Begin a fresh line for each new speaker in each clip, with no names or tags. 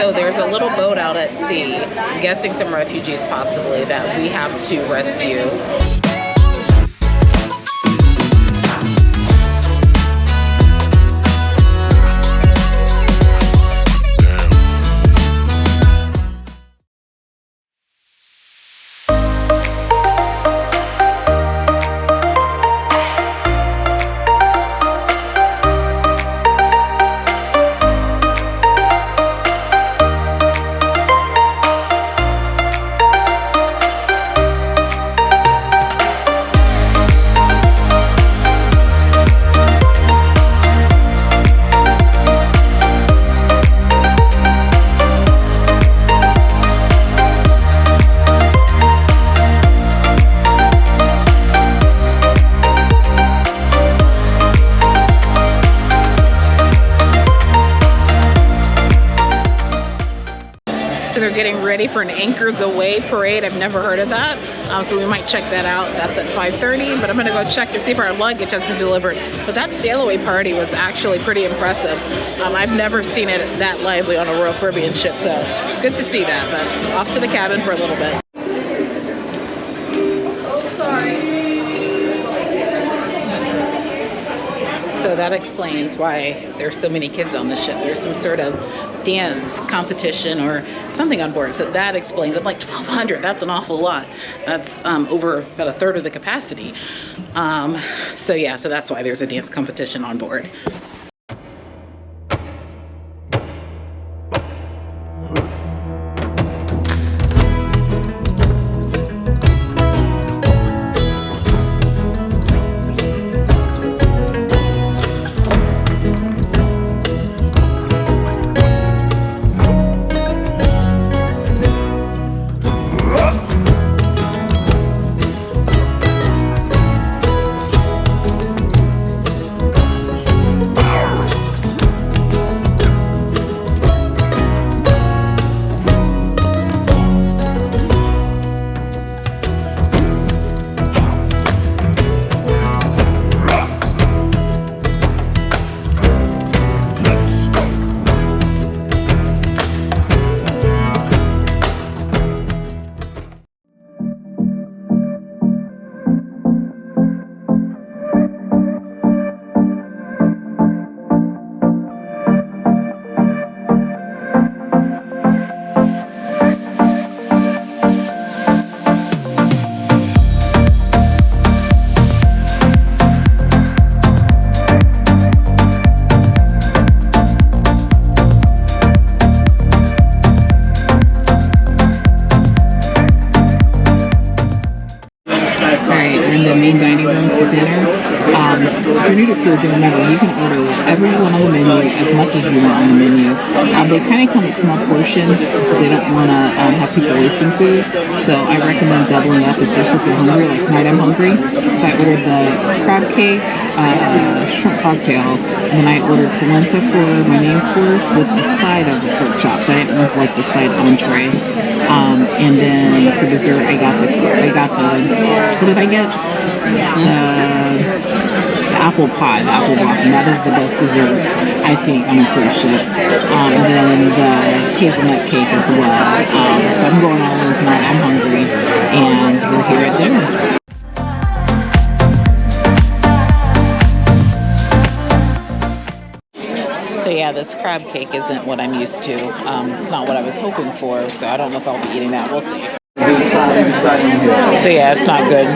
So there's a little boat out at sea, I'm guessing some refugees possibly, that we have to rescue. They're getting ready for an Anchors Away parade. I've never heard of that, so we might check that out. That's at 5:30, but I'm gonna go check to see if our luggage has been delivered. But that sail away party was actually pretty impressive. I've never seen it that lively on a Royal Caribbean ship, so good to see that. But off to the cabin for a little bit. Oh, sorry. So that explains why there's so many kids on the ship. There's some sort of dance competition or something on board. So that explains. I'm like 1,200. That's an awful lot. That's over about a third of the capacity. So yeah, so that's why there's a dance competition on board. If you're new to cruising, remember, you can order whatever you want on the menu, as much as you want on the menu. They kind of come in small portions because they don't want to have people wasting food. So I recommend doubling up, especially if you're hungry. Like tonight I'm hungry, so I ordered the crab cake, shrimp cocktail, and then I ordered polenta for my main course with a side of pork chops. I didn't want like the side entree. And then for dessert, I got the what did I get? The apple pie, the apple blossom. That is the best dessert, I think, on a cruise ship. And then the hazelnut cake as well. So I'm going all in tonight. I'm hungry, and we're here at dinner. So yeah, this crab cake isn't what I'm used to. It's not what I was hoping for, so I don't know if I'll be eating that. We'll see. So yeah, it's not good.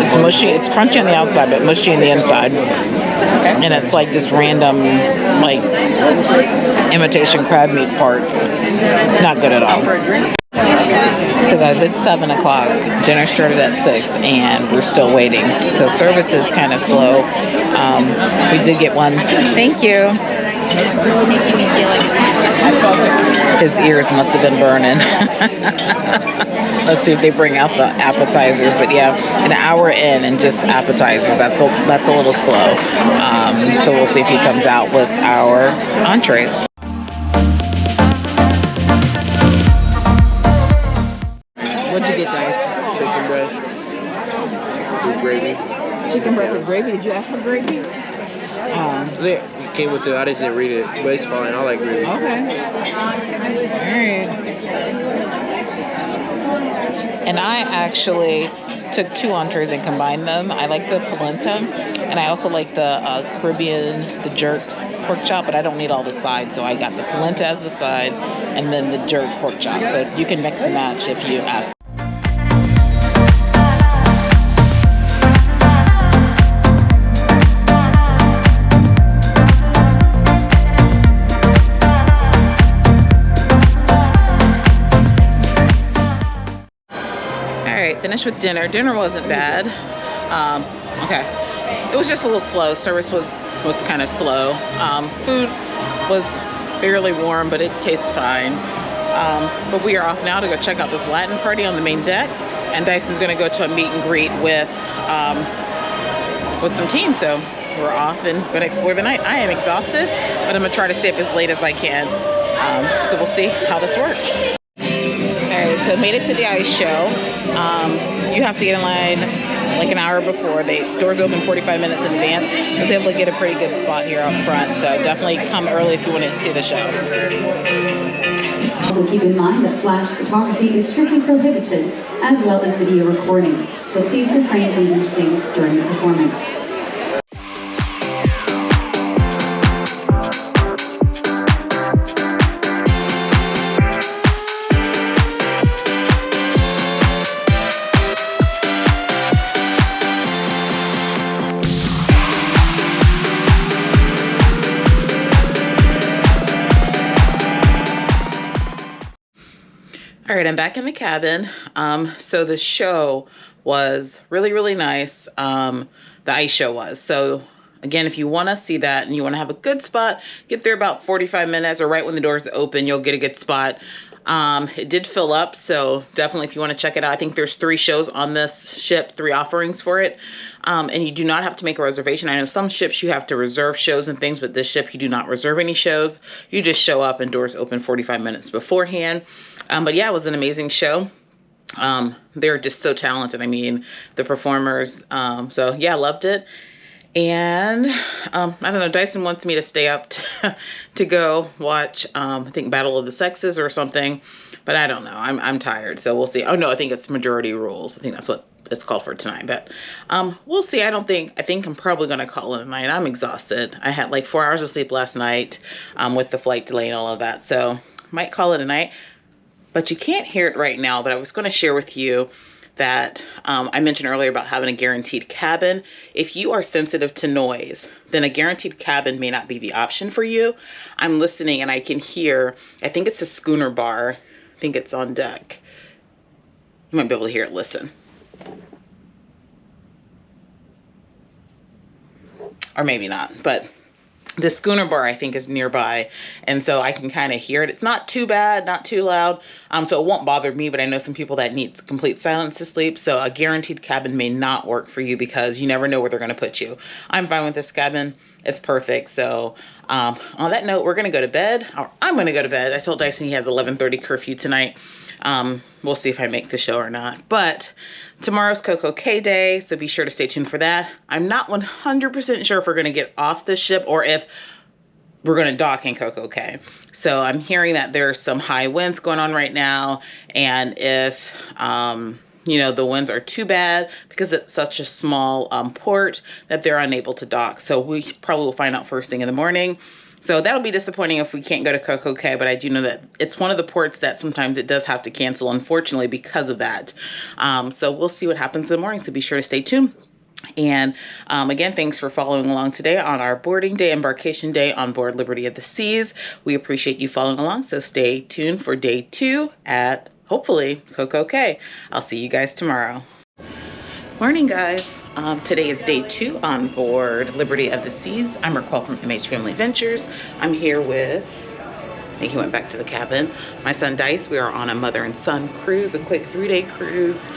It's mushy. It's crunchy on the outside, but mushy on the inside. And it's like just random, like, imitation crab meat parts. Not good at all. So guys, it's 7 o'clock. Dinner started at 6, and we're still waiting. So service is kind of slow. We did get one. Thank you. It's really making me feel like it's his ears must have been burning. Let's see if they bring out the appetizers. But yeah, an hour in and just appetizers. That's a little slow. So we'll see if he comes out with our entrees. What'd you get, Dice?
Chicken breast with gravy.
Chicken breast with gravy? Did you ask for gravy?
came with it. I just didn't read it, but it's fine. I like reading.
Okay. All right. And I actually took 2 entrees and combined them. I like the polenta, and I also like the Caribbean, the jerk pork chop, but I don't need all the sides, so I got the polenta as the side, and then the jerk pork chop. So you can mix and match if you ask. Finished with dinner. Dinner wasn't bad. Okay, it was just a little slow. Service was kind of slow. Food was fairly warm, but it tastes fine. But we are off now to go check out this Latin party on the main deck, and Dyson's going to go to a meet and greet with some teens. So we're off and going to explore the night. I am exhausted, but I'm going to try to stay up as late as I can. So we'll see how this works. So made it to the ice show. You have to get in line like an hour before. Doors open 45 minutes in advance. I was able to get a pretty good spot here up front, so definitely come early if you want to see the show.
Also keep in mind that flash photography is strictly prohibited, as well as video recording, so please refrain from these things during the performance.
All right, I'm back in the cabin. So the show was really, really nice. The ice show was. So again, if you want to see that and you want to have a good spot, get there about 45 minutes or right when the doors open, you'll get a good spot. It did fill up, so definitely if you want to check it out. I think there's 3 shows on this ship, 3 offerings for it. And you do not have to make a reservation. I know some ships you have to reserve shows and things, but this ship you do not reserve any shows. You just show up and doors open 45 minutes beforehand. But yeah, it was an amazing show. They're just so talented. I mean, the performers. So yeah, loved it. And I don't know, Dyson wants me to stay up to go watch, I think Battle of the Sexes or something, but I don't know. I'm tired, so we'll see. Oh no, I think it's Majority Rules. I think that's what it's called for tonight, but we'll see. I think I'm probably gonna call it a night. I'm exhausted. I had like 4 hours of sleep last night with the flight delay and all of that, so might call it a night. But you can't hear it right now, but I was going to share with you that I mentioned earlier about having a guaranteed cabin. If you are sensitive to noise, then a guaranteed cabin may not be the option for you. I'm listening and I can hear, I think it's the schooner bar. I think it's on deck. You might be able to hear it. Listen. Or maybe not, but the schooner bar, I think, is nearby, and so I can kind of hear it. It's not too bad, not too loud, so it won't bother me, but I know some people that need complete silence to sleep, so a guaranteed cabin may not work for you because you never know where they're going to put you. I'm fine with this cabin. It's perfect. So on that note, we're going to go to bed. Or I'm going to go to bed. I told Dyson he has 11:30 curfew tonight. We'll see if I make the show or not, but tomorrow's CocoCay day, so be sure to stay tuned for that. I'm not 100% sure if we're going to get off the ship or if we're going to dock in CocoCay. So I'm hearing that there's some high winds going on right now, and if you know, the winds are too bad because it's such a small port that they're unable to dock. So we probably will find out first thing in the morning. So that'll be disappointing if we can't go to CocoCay, but I do know that it's one of the ports that sometimes it does have to cancel, unfortunately, because of that. So we'll see what happens in the morning, so be sure to stay tuned. And again, thanks for following along today on our boarding day, embarkation day on board Liberty of the Seas. We appreciate you following along, so stay tuned for day 2 at, hopefully, CocoCay. I'll see you guys tomorrow. Morning, guys. Today is day 2 on board Liberty of the Seas. I'm RacQuelle from MHFamilyAdventures. I'm here with, I think he went back to the cabin, my son Dice. We are on a mother and son cruise, a quick 3-day cruise.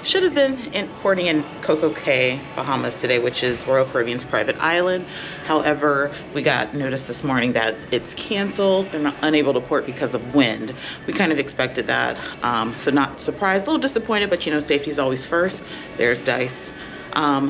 Should have been porting in CocoCay, Bahamas today, which is Royal Caribbean's private island. However, we got notice this morning that it's canceled. They're not unable to port because of wind. We kind of expected that, so not surprised, a little disappointed, but you know, safety is always first. There's Dice.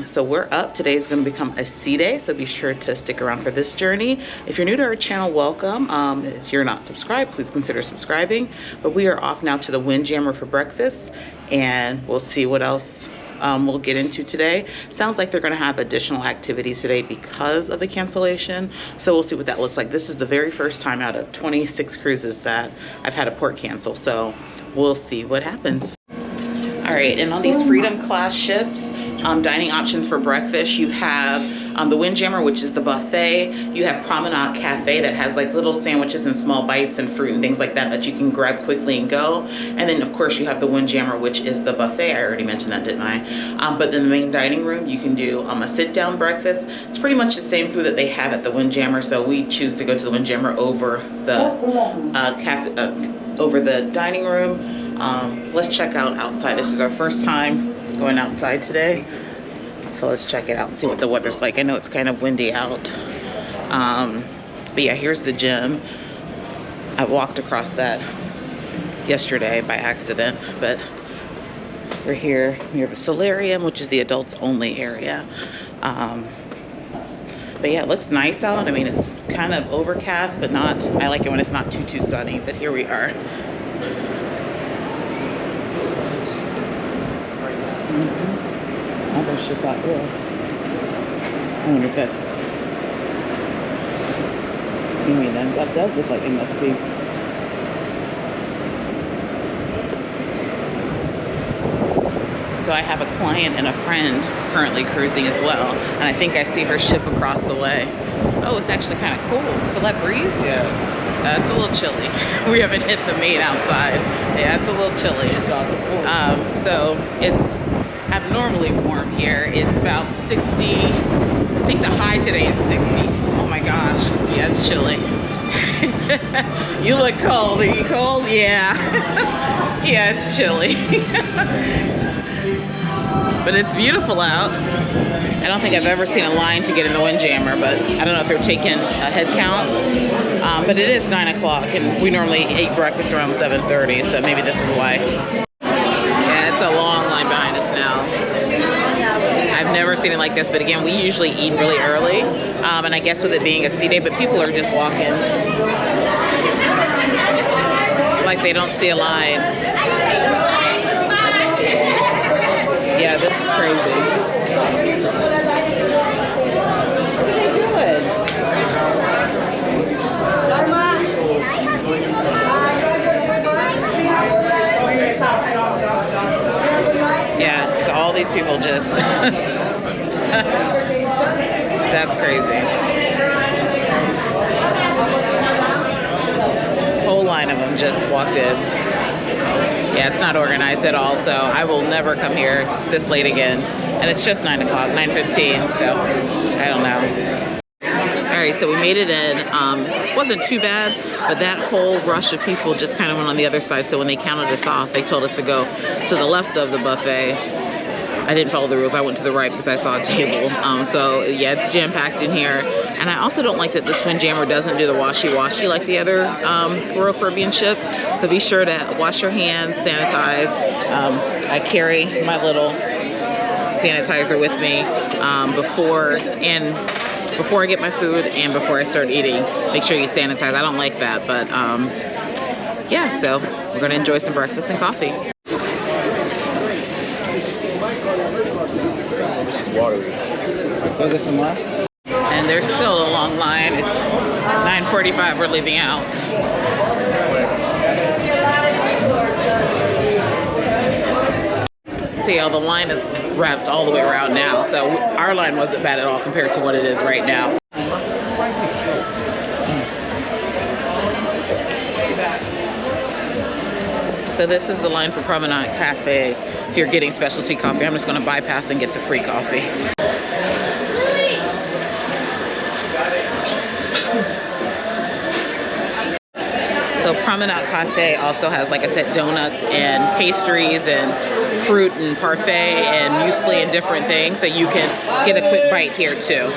So we're up. Today is going to become a sea day, so be sure to stick around for this journey. If you're new to our channel, welcome. If you're not subscribed, please consider subscribing. But we are off now to the Windjammer for breakfast, and we'll see what else we'll get into today. Sounds like they're going to have additional activities today because of the cancellation, so we'll see what that looks like. This is the very first time out of 26 cruises that I've had a port cancel, so we'll see what happens. All right, and on these Freedom class ships, dining options for breakfast, you have the Windjammer, which is the buffet. You have Promenade Cafe that has like little sandwiches and small bites and fruit and things like that that you can grab quickly and go. And then of course you have the Windjammer, which is the buffet. I already mentioned that, didn't I? But in the main dining room, you can do a sit-down breakfast. It's pretty much the same food that they have at the Windjammer, so we choose to go to the Windjammer over the over the dining room. Let's check out outside. This is our first time going outside today, so let's check it out and see what the weather's like. I know it's kind of windy out, but yeah, here's the gym. I walked across that yesterday by accident, but we're here near the solarium, which is the adults only area. But yeah, it looks nice out. I mean, it's kind of overcast, but not, I like it when it's not too sunny, but here we are. I'll go ship out there. I wonder if that's that does look like MSC. So I have a client and a friend currently cruising as well, and I think I see her ship across the way. Oh, it's actually kind of cool. Feel that breeze?
Yeah.
It's a little chilly. We haven't hit the main outside. Yeah, it's a little chilly. So it's abnormally warm here. It's about 60. I think the high today is 60. Oh my gosh. Yeah, it's chilly. You look cold. Are you cold? Yeah. Yeah, it's chilly. But it's beautiful out. I don't think I've ever seen a line to get in the Windjammer, but I don't know if they're taking a head count. But it is 9 o'clock, and we normally eat breakfast around 7:30, so maybe this is why. Yeah, it's a long line behind us now. I've never seen it like this, but again, we usually eat really early, and I guess with it being a sea day, but people are just walking like they don't see a line. Yeah, this is crazy. Yeah, so all these people just that's crazy. Whole line of them just walked in. Yeah, it's not organized at all, so I will never come here this late again. And it's just 9 o'clock, 9:15, so I don't know. All right, so we made it in. It wasn't too bad, but that whole rush of people just kind of went on the other side. So when they counted us off, they told us to go to the left of the buffet. I didn't follow the rules. I went to the right because I saw a table. So yeah, it's jam-packed in here. And I also don't like that this Windjammer doesn't do the washy-washy like the other Royal Caribbean ships. So be sure to wash your hands, sanitize. I carry my little sanitizer with me before I get my food and before I start eating. Make sure you sanitize. I don't like that, but yeah, so we're gonna enjoy some breakfast and coffee.
This is watery.
Go get some more. And there's still a long line. It's 9:45, we're leaving out. See how the line is wrapped all the way around now. So our line wasn't bad at all compared to what it is right now. So this is the line for Promenade Cafe. If you're getting specialty coffee, I'm just gonna bypass and get the free coffee. So Promenade Cafe also has, like I said, donuts and pastries and fruit and parfait and muesli and different things. So you can get a quick bite here too.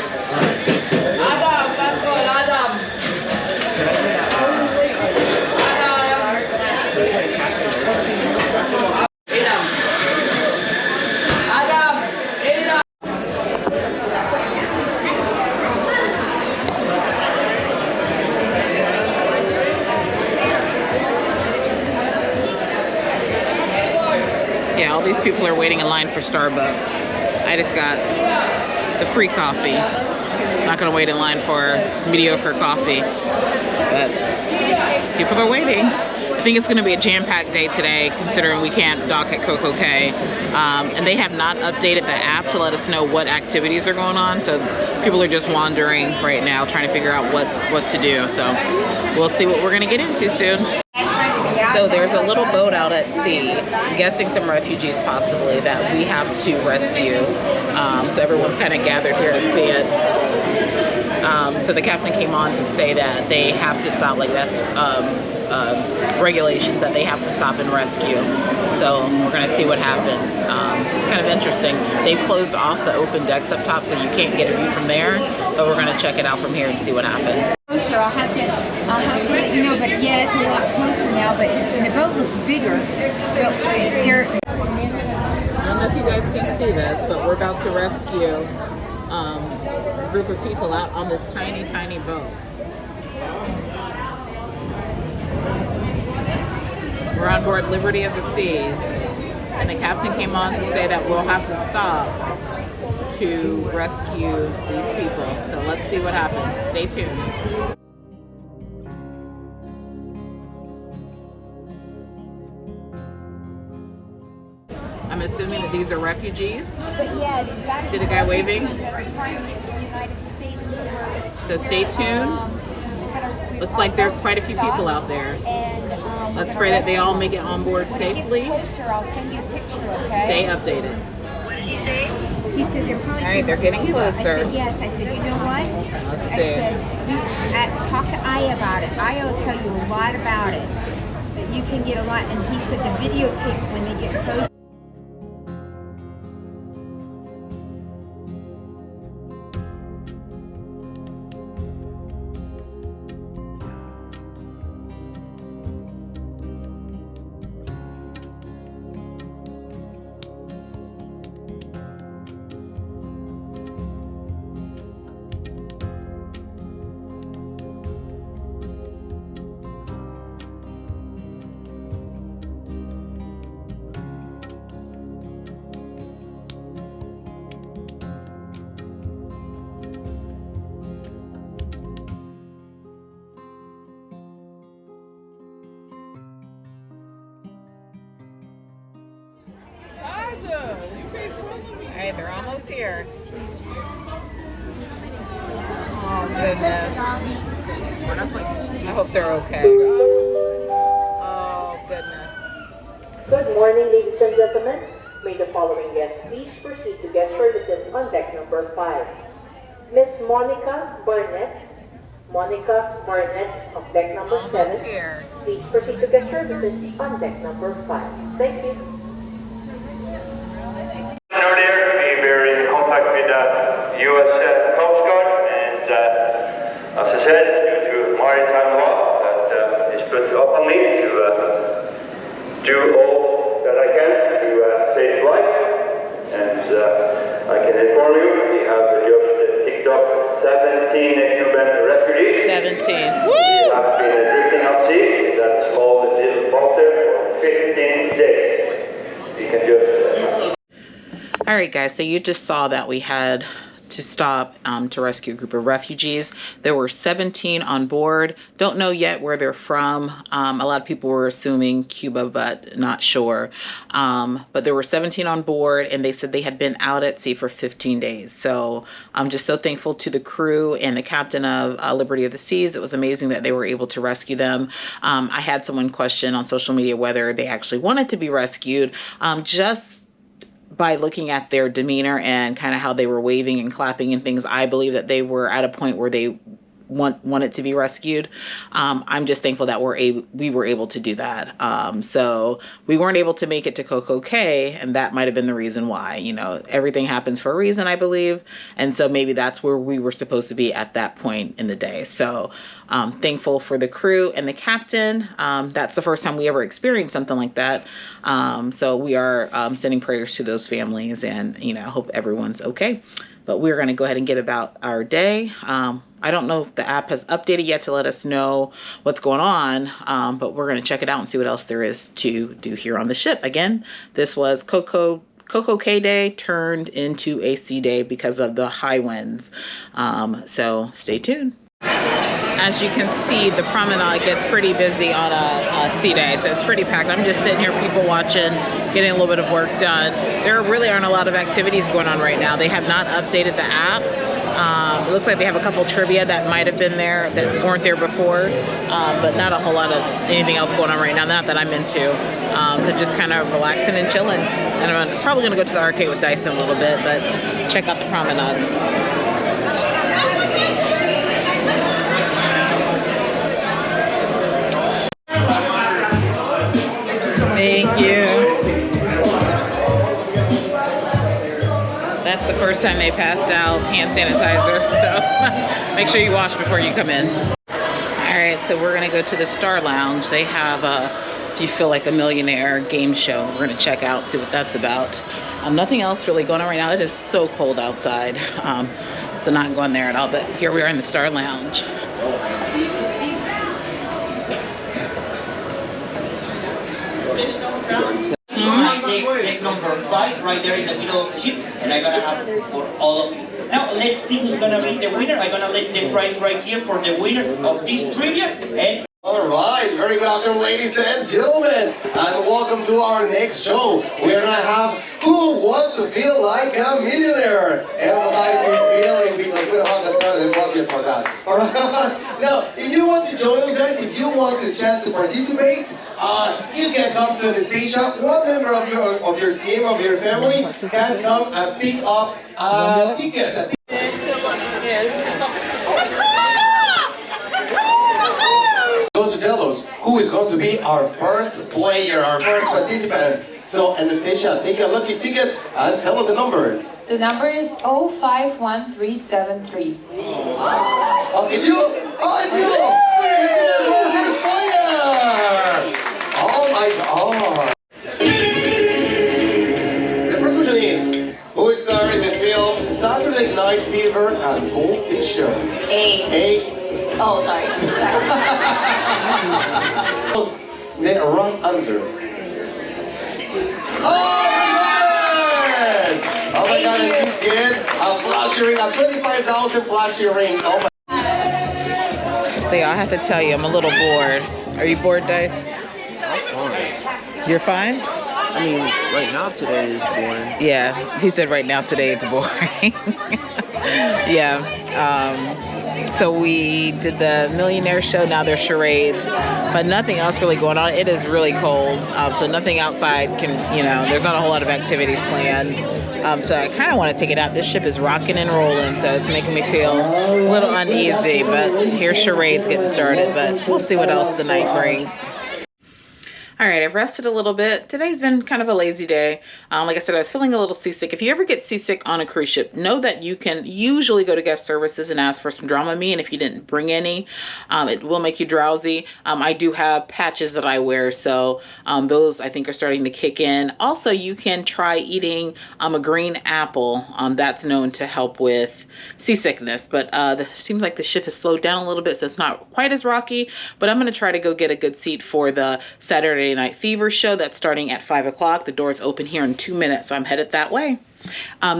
yeah, all these people are waiting in line for Starbucks. I just got the free coffee. Not gonna wait in line for mediocre coffee, but people are waiting. I think it's gonna be a jam-packed day today, considering we can't dock at CocoCay. And they have not updated the app to let us know what activities are going on. So people are just wandering right now, trying to figure out what to do. So we'll see what we're gonna get into soon. So there's a little boat out at sea, I'm guessing some refugees possibly, that we have to rescue. So everyone's kind of gathered here to see it. So the captain came on to say that they have to stop, like that's regulations that they have to stop and rescue. So we're gonna see what happens. It's kind of interesting. They've closed off the open decks up top so you can't get a view from there, but we're gonna check it out from here and see what happens.
Closer, I'll have to let you know, but yeah, it's a lot closer now, but the boat looks bigger. So there.
I don't know if you guys can see this, but we're about to rescue a group of people out on this tiny, tiny boat. We're on board Liberty of the Seas, and the captain came on to say that we'll have to stop to rescue these people. So let's see what happens. Stay tuned. I'm assuming that these are refugees.
But yeah, these guys.
See the guy waving?
That are trying to get to the United States.
So stay tuned. Looks like there's quite a few people out there.
And
let's pray that they all make it on board safely.
Closer, I'll send you a picture, okay?
Stay updated.
He said they're probably.
All right, they're getting closer.
I said yes. I said, you know what?
Let's
I
see.
said, talk to Aya about it. Aya will tell you a lot about it. You can get a lot. And he said the videotape when they get close.
Alright, they're almost here. Oh goodness. I hope they're okay. Oh goodness.
Good morning, ladies and gentlemen. May the following guests please proceed to guest services on deck number 5. Miss Monica Barnett of deck number 7.
Here.
Please proceed to guest services on deck number 5. Thank you.
There, we were in contact with the U.S. Coast Guard, and as I said, due to maritime law, that is put upon me to do all that I can to save life. And I can inform you, we have just picked up 17 Cuban refugees.
17. Woo!
They have been drifting at sea, that small little boat there, for 15 days. We can just...
All right, guys, so you just saw that we had to stop to rescue a group of refugees. There were 17 on board. Don't know yet where they're from. A lot of people were assuming Cuba, but not sure. But there were 17 on board, and they said they had been out at sea for 15 days. So I'm just so thankful to the crew and the captain of Liberty of the Seas. It was amazing that they were able to rescue them. I had someone question on social media whether they actually wanted to be rescued. Just by looking at their demeanor and kind of how they were waving and clapping and things, I believe that they were at a point where they wanted to be rescued. I'm just thankful that we were able to do that. So we weren't able to make it to CocoCay, and that might have been the reason why. You know, everything happens for a reason, I believe. And so maybe that's where we were supposed to be at that point in the day. So thankful for the crew and the captain. That's the first time we ever experienced something like that. So we are sending prayers to those families, and, you know, I hope everyone's okay. but we're going to go ahead and get about our day. I don't know if the app has updated yet to let us know what's going on, but we're going to check it out and see what else there is to do here on the ship. Again, this was CocoCay Day turned into a sea day because of the high winds. So stay tuned. As you can see, the promenade gets pretty busy on a sea day, so it's pretty packed. I'm just sitting here, people watching, getting a little bit of work done. There really aren't a lot of activities going on right now. They have not updated the app. It looks like they have a couple trivia that might have been there that weren't there before, but not a whole lot of anything else going on right now, not that I'm into. So just kind of relaxing and chilling. And I'm probably going to go to the arcade with Dice in a little bit, but check out the promenade. Thank you. That's the first time they passed out hand sanitizer, so make sure you wash before you come in. All right, so we're gonna go to the Star Lounge. They have If You Feel Like a Millionaire game show. We're gonna check out, see what that's about. Nothing else really going on right now. It is so cold outside, so not going there at all, but here we are in the Star Lounge.
Deck number 5 right there in the middle of the ship, and I'm gonna have for all of you. Now let's see who's gonna be the winner. I'm gonna let the prize right here for the winner of this trivia. And
all right, very good afternoon, ladies and gentlemen, and welcome to our next show. We're gonna have Who Wants to Feel Like a Millionaire? Emphasizing feeling because we don't have the budget for that. All right. Now, if you want to join us, guys, if you want the chance to participate, you can come to the station. One member of your team, of your family, can come and pick up a ticket. To tell us who is going to be our first player, our first participant. So, Anastasia, take a lucky ticket and tell us the number.
The number is 051373.
Oh, it's you! Oh, it's you! We're first player! Oh my God! The first question is, who starred in the film Saturday Night Fever and Pulp Fiction? A.
Oh, sorry.
The right answer. Oh, oh my God, and you get a flashy ring, a 25,000 flashy ring. Oh my.
So yeah, I have to tell you, I'm a little bored. Are you bored, Dice?
I'm fine.
You're fine?
I mean, right now today is boring.
Yeah, he said right now today it's boring. Yeah. So we did the millionaire show. Now there's charades, but nothing else really going on. It is really cold, so nothing outside can, there's not a whole lot of activities planned. So I kind of want to take it out. This ship is rocking and rolling, so it's making me feel a little uneasy, but here's charades getting started, but we'll see what else the night brings. All right, I've rested a little bit. Today's been kind of a lazy day. Like I said, I was feeling a little seasick. If you ever get seasick on a cruise ship, know that you can usually go to guest services and ask for some Dramamine. And if you didn't bring any, it will make you drowsy. I do have patches that I wear, so those I think are starting to kick in. Also, you can try eating a green apple. That's known to help with seasickness, but it seems like the ship has slowed down a little bit, so it's not quite as rocky. But I'm going to try to go get a good seat for the Saturday Night Fever show that's starting at 5 o'clock. The doors open here in 2 minutes, so I'm headed that way.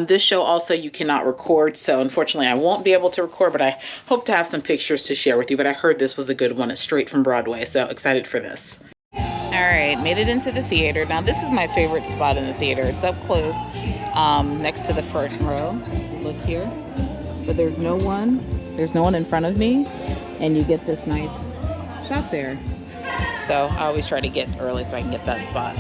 This show also you cannot record, so unfortunately I won't be able to record, but I hope to have some pictures to share with you. But I heard this was a good one. It's straight from Broadway, so excited for this. All right, made it into the theater. Now this is my favorite spot in the theater. It's up close, next to the front row. Look here, but there's no one. There's no one in front of me, and you get this nice shot there. So I always try to get early so I can get that spot.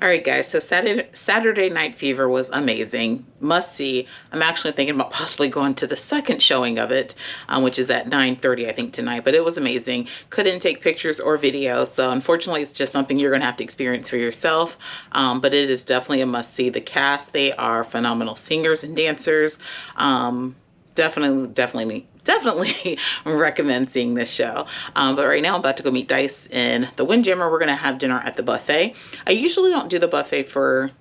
All right, guys, so Saturday Night Fever was amazing. Must see. I'm actually thinking about possibly going to the second showing of it, which is at 9:30, I think, tonight. But it was amazing. Couldn't take pictures or videos, so unfortunately, it's just something you're going to have to experience for yourself. But it is definitely a must see. The cast, they are phenomenal singers and dancers. Definitely recommend seeing this show. But right now I'm about to go meet Dice in the Windjammer. We're gonna have dinner at the buffet. I usually don't do the buffet for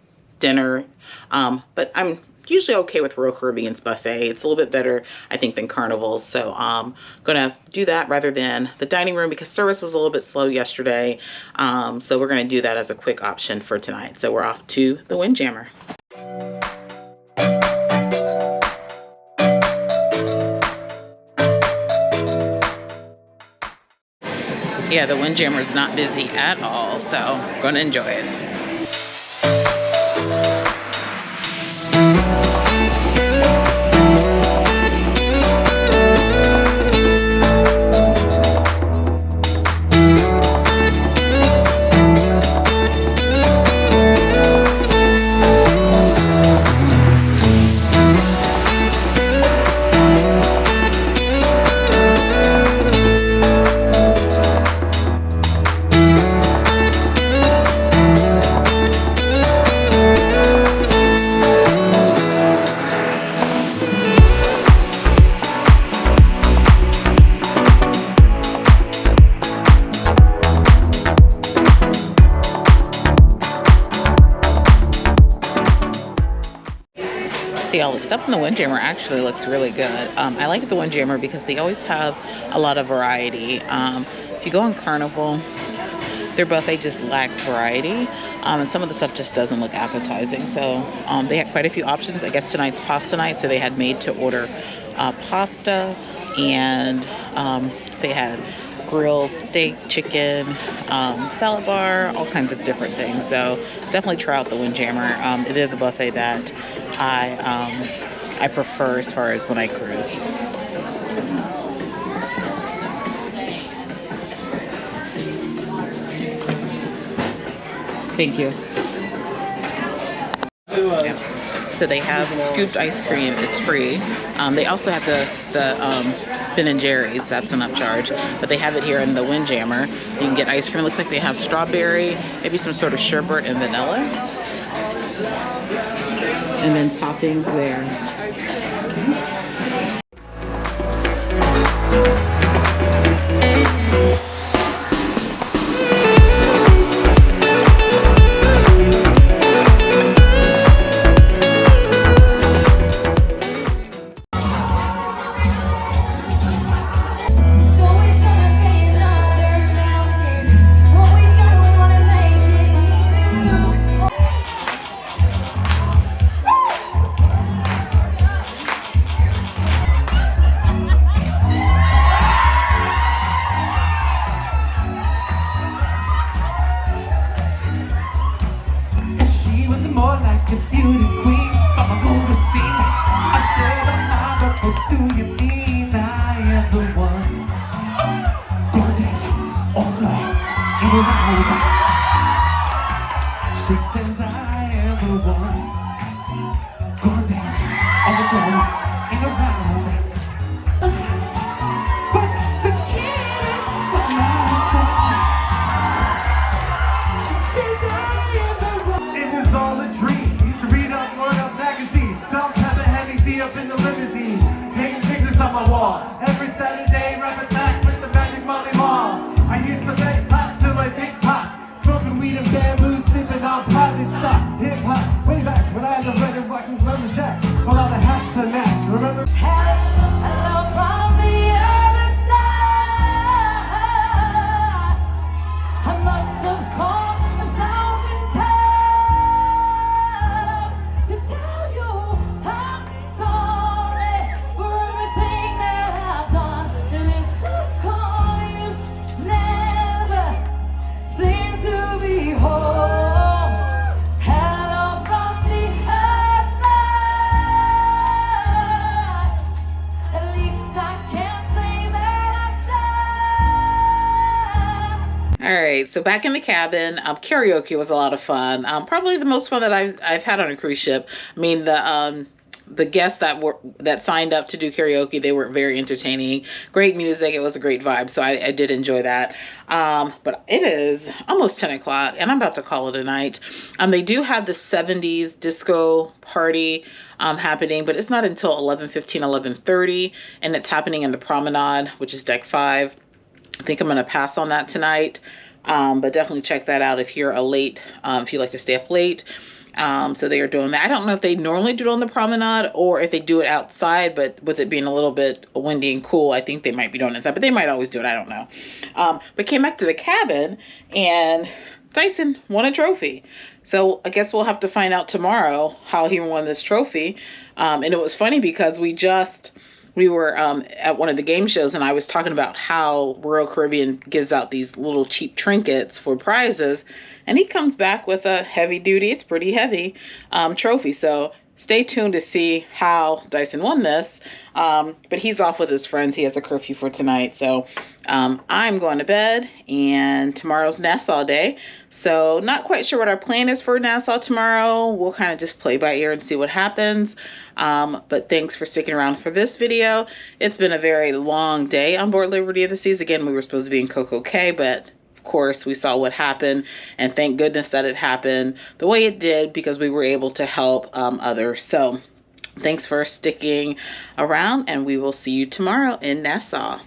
dinner, but I'm usually okay with Royal Caribbean's buffet. It's a little bit better, I think, than Carnival's. So I'm gonna do that rather than the dining room because service was a little bit slow yesterday. So we're gonna do that as a quick option for tonight. So we're off to the Windjammer. Yeah, the Windjammer is not busy at all, so I'm gonna enjoy it. See, all the stuff in the Windjammer actually looks really good. I like the Windjammer because they always have a lot of variety. If you go on Carnival, their buffet just lacks variety, and some of the stuff just doesn't look appetizing. So they had quite a few options. I guess tonight's pasta night, so they had made to order pasta, and they had grilled steak, chicken, salad bar, all kinds of different things. So definitely try out the Windjammer. It is a buffet that I prefer as far as when I cruise. Thank you. Yeah. So they have scooped ice cream. It's free. They also have the Ben & Jerry's. That's an upcharge. But they have it here in the Windjammer. You can get ice cream. It looks like they have strawberry, maybe some sort of sherbet and vanilla. And then toppings there. So back in the cabin, karaoke was a lot of fun. Probably the most fun that I've had on a cruise ship. I mean, the guests that signed up to do karaoke, they were very entertaining. Great music. It was a great vibe. So I did enjoy that. But it is almost 10 o'clock and I'm about to call it a night. They do have the 70s disco party happening, but it's not until 11:15, 11:30, and it's happening in the Promenade, which is deck 5. I think I'm going to pass on that tonight. But definitely check that out if you're if you like to stay up late. So they are doing that. I don't know if they normally do it on the promenade or if they do it outside, but with it being a little bit windy and cool, I think they might be doing it inside, but they might always do it. I don't know. But came back to the cabin and Dyson won a trophy. So I guess we'll have to find out tomorrow how he won this trophy. And it was funny because we were at one of the game shows and I was talking about how Royal Caribbean gives out these little cheap trinkets for prizes. And he comes back with a heavy duty, it's pretty heavy, trophy. So stay tuned to see how Dyson won this. But he's off with his friends. He has a curfew for tonight. So I'm going to bed and tomorrow's Nassau day. So not quite sure what our plan is for Nassau tomorrow. We'll kind of just play by ear and see what happens. But thanks for sticking around for this video. It's been a very long day on board Liberty of the Seas. Again, we were supposed to be in CocoCay, but of course we saw what happened, and thank goodness that it happened the way it did because we were able to help others. So thanks for sticking around, and we will see you tomorrow in Nassau.